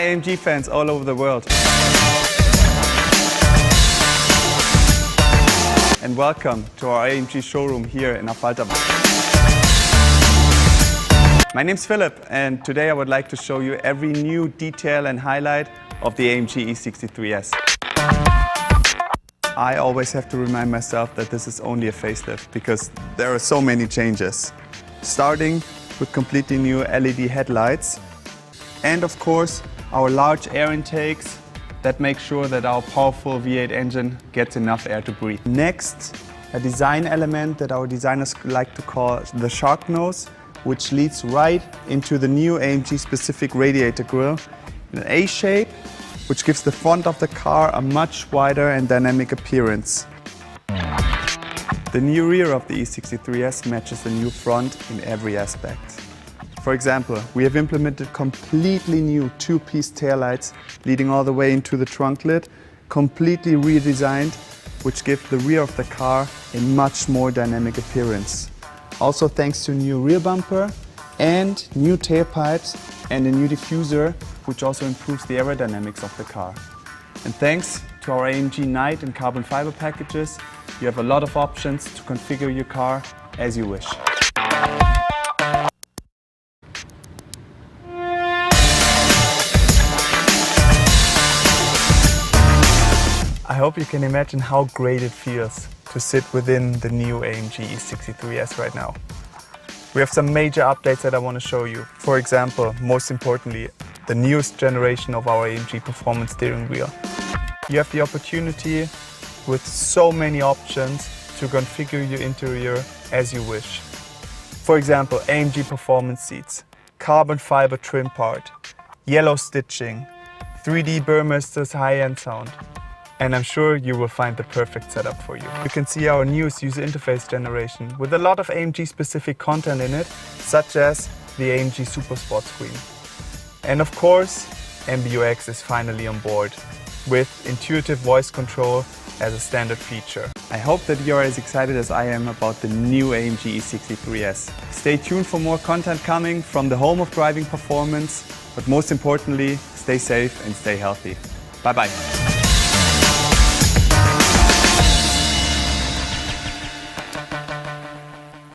Hi AMG fans all over the world. And welcome to our AMG showroom here in Affalterbach. My name's Philip and today I would like to show you every new detail and highlight of the AMG E63 S. I always have to remind myself that this is only a facelift because there are so many changes. Starting with completely new LED headlights and of course our large air intakes that make sure that our powerful V8 engine gets enough air to breathe. Next, a design element that our designers like to call the shark nose, which leads right into the new AMG specific radiator grille in an A shape, which gives the front of the car a much wider and dynamic appearance. The new rear of the E63 S matches the new front in every aspect. For example, we have implemented completely new two-piece taillights leading all the way into the trunk lid, completely redesigned, which give the rear of the car a much more dynamic appearance. Also thanks to a new rear bumper and new tailpipes and a new diffuser, which also improves the aerodynamics of the car. And thanks to our AMG Night and carbon fiber packages, you have a lot of options to configure your car as you wish. I hope you can imagine how great it feels to sit within the new AMG E63 S right now. We have some major updates that I want to show you. For example, most importantly, the newest generation of our AMG performance steering wheel. You have the opportunity with so many options to configure your interior as you wish. For example, AMG performance seats, carbon fiber trim part, yellow stitching, 3D Burmester's high-end sound. And I'm sure you will find the perfect setup for you. You can see our newest user interface generation with a lot of AMG specific content in it, such as the AMG Super Sport screen. And of course, MBUX is finally on board with intuitive voice control as a standard feature. I hope that you're as excited as I am about the new AMG E63 S. Stay tuned for more content coming from the home of driving performance, but most importantly, stay safe and stay healthy. Bye bye.